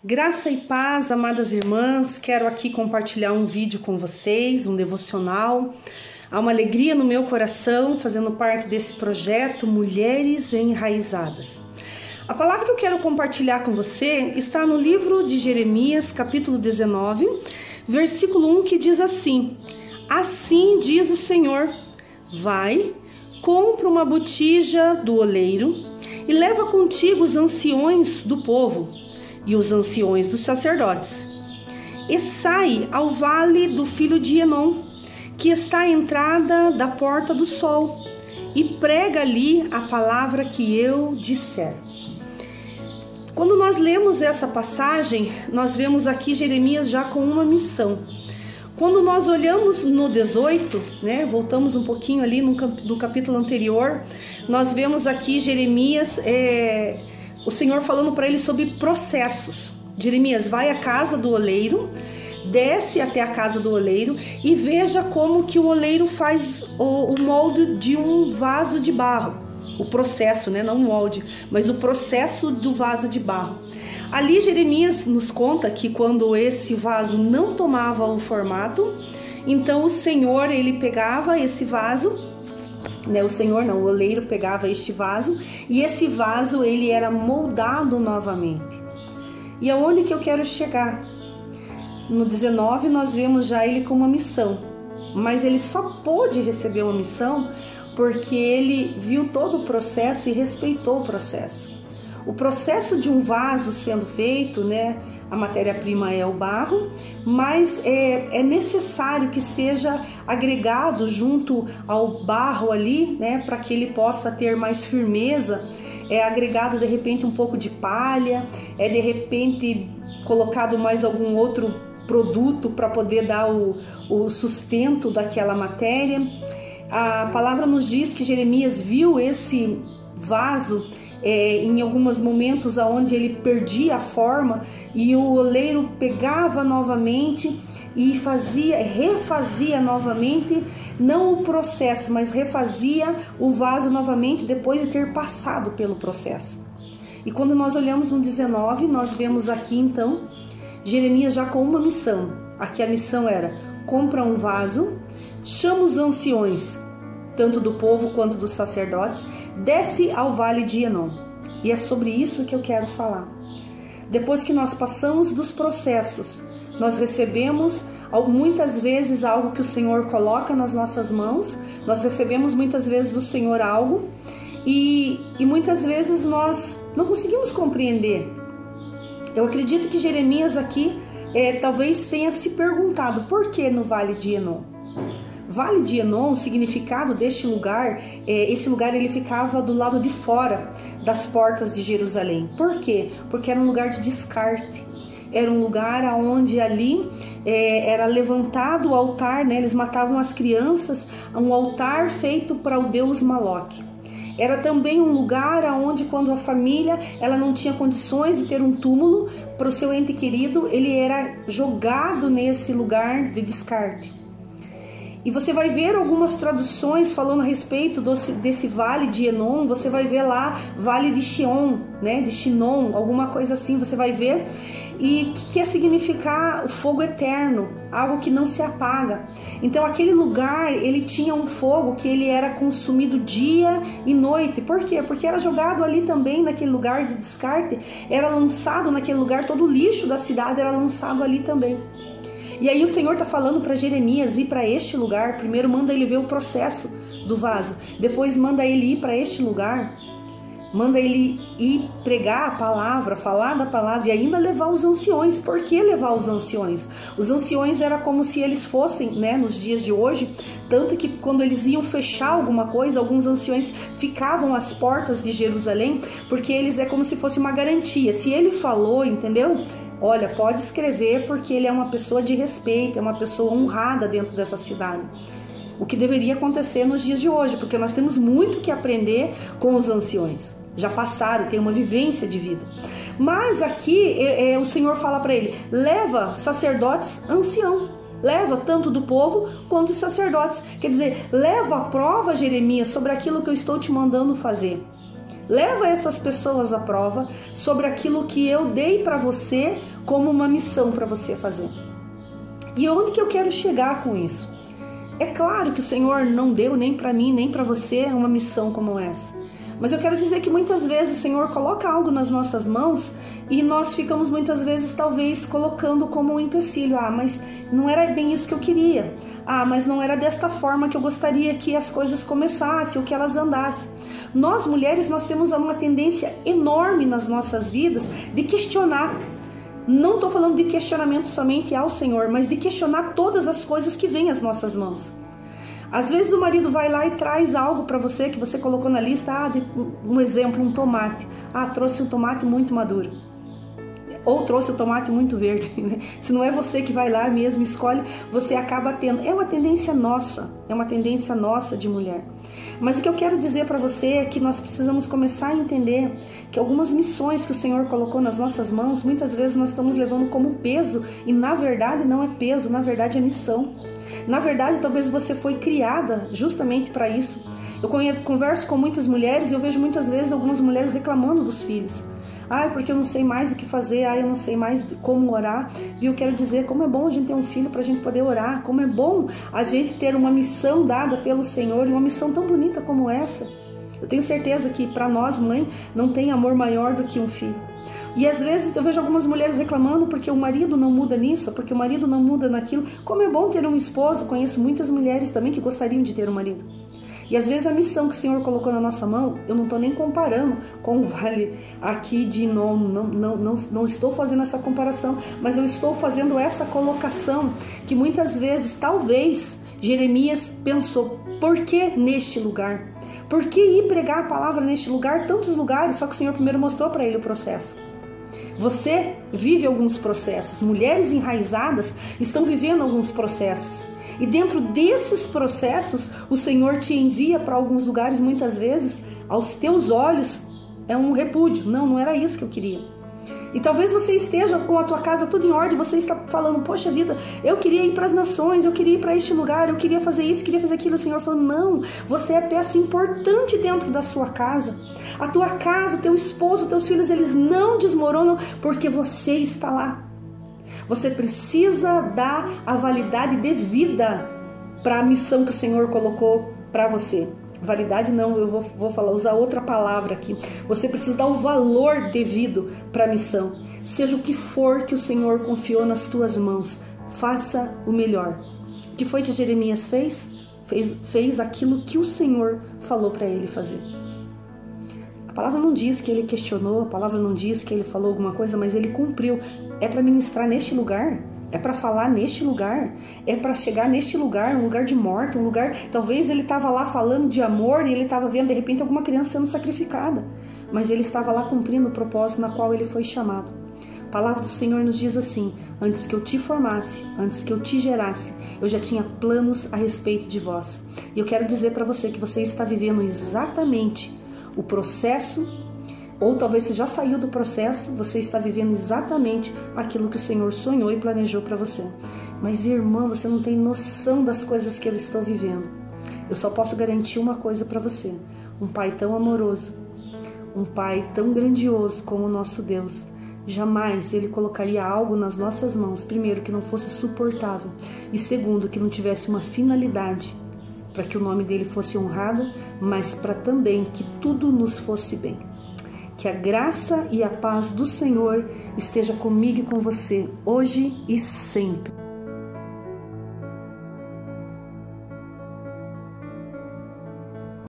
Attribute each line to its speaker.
Speaker 1: Graça e paz, amadas irmãs, quero aqui compartilhar um vídeo com vocês, um devocional. Há uma alegria no meu coração fazendo parte desse projeto Mulheres Enraizadas. A palavra que eu quero compartilhar com você está no livro de Jeremias, capítulo 19, versículo 1, que diz assim: Assim diz o Senhor, vai, compra uma botija do oleiro e leva contigo os anciões do povo e os anciões dos sacerdotes, e sai ao vale do filho de Enom, que está à entrada da porta do sol, e prega ali a palavra que eu disser. Quando nós lemos essa passagem, nós vemos aqui Jeremias já com uma missão. Quando nós olhamos no 18, voltamos um pouquinho ali no capítulo anterior, nós vemos aqui Jeremias, o Senhor falando para ele sobre processos. Jeremias, vai à casa do oleiro, desce até a casa do oleiro e veja como que o oleiro faz o molde de um vaso de barro. O processo, não o molde, mas o processo do vaso de barro. Ali Jeremias nos conta que quando esse vaso não tomava o formato, então o Senhor, ele pegava esse vaso, o oleiro pegava este vaso, e esse vaso ele era moldado novamente. E aonde que eu quero chegar? No 19 nós vemos já ele com uma missão, mas ele só pôde receber uma missão porque ele viu todo o processo e respeitou o processo. O processo de um vaso sendo feito, a matéria-prima é o barro, mas é necessário que seja agregado junto ao barro ali, para que ele possa ter mais firmeza. É agregado de repente um pouco de palha, é de repente colocado mais algum outro produto para poder dar o sustento daquela matéria. A palavra nos diz que Jeremias viu esse vaso em alguns momentos onde ele perdia a forma, e o oleiro pegava novamente e refazia novamente, não o processo, mas refazia o vaso novamente depois de ter passado pelo processo. E quando nós olhamos no 19, nós vemos aqui então Jeremias já com uma missão. Aqui a missão era: compra um vaso, chama os anciões, tanto do povo quanto dos sacerdotes, desce ao vale de Enom. E é sobre isso que eu quero falar. Depois que nós passamos dos processos, nós recebemos muitas vezes algo que o Senhor coloca nas nossas mãos, nós recebemos muitas vezes do Senhor algo, e muitas vezes nós não conseguimos compreender. Eu acredito que Jeremias aqui talvez tenha se perguntado: por que no vale de Enom? Vale de Enom, o significado deste lugar, esse lugar ele ficava do lado de fora das portas de Jerusalém. Por quê? Porque era um lugar de descarte. Era um lugar onde ali era levantado o altar, eles matavam as crianças, um altar feito para o deus Moloque. Era também um lugar onde, quando a família ela não tinha condições de ter um túmulo para o seu ente querido, ele era jogado nesse lugar de descarte. E você vai ver algumas traduções falando a respeito desse vale de Enom. Você vai ver lá vale de Xion, de Chinon, alguma coisa assim, você vai ver. E que quer significar o fogo eterno, algo que não se apaga. Então aquele lugar, ele tinha um fogo que ele era consumido dia e noite. Por quê? Porque era jogado ali também naquele lugar de descarte, era lançado naquele lugar, todo o lixo da cidade era lançado ali também. E aí o Senhor está falando para Jeremias ir para este lugar. Primeiro manda ele ver o processo do vaso, depois manda ele ir para este lugar, manda ele ir pregar a palavra, falar da palavra, e ainda levar os anciões. Por que levar os anciões? Os anciões era como se eles fossem, nos dias de hoje, tanto que quando eles iam fechar alguma coisa, alguns anciões ficavam às portas de Jerusalém, porque eles é como se fosse uma garantia. Se ele falou, entendeu? Olha, pode escrever, porque ele é uma pessoa de respeito, é uma pessoa honrada dentro dessa cidade. O que deveria acontecer nos dias de hoje, porque nós temos muito que aprender com os anciões. Já passaram, tem uma vivência de vida. Mas aqui o Senhor fala para ele: leva sacerdotes ancião. Leva tanto do povo quanto dos sacerdotes. Quer dizer, leva a prova, Jeremias, sobre aquilo que eu estou te mandando fazer. Leva essas pessoas à prova sobre aquilo que eu dei para você como uma missão para você fazer. E onde que eu quero chegar com isso? É claro que o Senhor não deu nem para mim, nem para você uma missão como essa. Mas eu quero dizer que muitas vezes o Senhor coloca algo nas nossas mãos e nós ficamos muitas vezes talvez colocando como um empecilho. Mas não era bem isso que eu queria. Mas não era desta forma que eu gostaria que as coisas começassem ou que elas andassem. Nós mulheres, nós temos uma tendência enorme nas nossas vidas de questionar. Não estou falando de questionamento somente ao Senhor, mas de questionar todas as coisas que vêm às nossas mãos. Às vezes o marido vai lá e traz algo para você que você colocou na lista, um exemplo, um tomate. Trouxe um tomate muito maduro. Ou trouxe um tomate muito verde. Se não é você que vai lá mesmo, escolhe, você acaba tendo. É uma tendência nossa de mulher. Mas o que eu quero dizer para você é que nós precisamos começar a entender que algumas missões que o Senhor colocou nas nossas mãos, muitas vezes nós estamos levando como peso, e na verdade não é peso, na verdade é missão. Na verdade, talvez você foi criada justamente para isso. Eu converso com muitas mulheres e eu vejo muitas vezes algumas mulheres reclamando dos filhos. Porque eu não sei mais o que fazer, eu não sei mais como orar. Eu quero dizer como é bom a gente ter um filho para a gente poder orar, como é bom a gente ter uma missão dada pelo Senhor, e uma missão tão bonita como essa. Eu tenho certeza que para nós, mãe, não tem amor maior do que um filho. E às vezes eu vejo algumas mulheres reclamando porque o marido não muda nisso, porque o marido não muda naquilo. Como é bom ter um esposo, conheço muitas mulheres também que gostariam de ter um marido. E às vezes a missão que o Senhor colocou na nossa mão, eu não estou nem comparando com o vale aqui de não estou fazendo essa comparação, mas eu estou fazendo essa colocação que muitas vezes, talvez, Jeremias pensou, por que neste lugar? Por que ir pregar a palavra neste lugar? Tantos lugares, só que o Senhor primeiro mostrou para ele o processo. Você vive alguns processos, mulheres enraizadas estão vivendo alguns processos. E dentro desses processos, o Senhor te envia para alguns lugares, muitas vezes, aos teus olhos, é um repúdio. Não era isso que eu queria. E talvez você esteja com a tua casa tudo em ordem, você está falando, poxa vida, eu queria ir para as nações, eu queria ir para este lugar, eu queria fazer isso, queria fazer aquilo. O Senhor falou, não, você é peça importante dentro da sua casa. A tua casa, o teu esposo, os teus filhos, eles não desmoronam porque você está lá. Você precisa dar a validade devida para a missão que o Senhor colocou para você. Validade não, eu vou usar outra palavra aqui. Você precisa dar o valor devido para a missão. Seja o que for que o Senhor confiou nas tuas mãos, faça o melhor. O que foi que Jeremias fez? Fez aquilo que o Senhor falou para ele fazer. A palavra não diz que ele questionou, a palavra não diz que ele falou alguma coisa, mas ele cumpriu. É para ministrar neste lugar, é para falar neste lugar, é para chegar neste lugar, um lugar de morte, um lugar... Talvez ele estava lá falando de amor e ele estava vendo de repente alguma criança sendo sacrificada, mas ele estava lá cumprindo o propósito na qual ele foi chamado. A palavra do Senhor nos diz assim, antes que eu te formasse, antes que eu te gerasse, eu já tinha planos a respeito de vós. E eu quero dizer para você que você está vivendo exatamente o processo, ou talvez você já saiu do processo, você está vivendo exatamente aquilo que o Senhor sonhou e planejou para você. Mas irmã, você não tem noção das coisas que eu estou vivendo. Eu só posso garantir uma coisa para você, um Pai tão amoroso, um Pai tão grandioso como o nosso Deus, jamais Ele colocaria algo nas nossas mãos, primeiro, que não fosse suportável, e segundo, que não tivesse uma finalidade, para que o nome dele fosse honrado, mas para também que tudo nos fosse bem. Que a graça e a paz do Senhor esteja comigo e com você, hoje e sempre.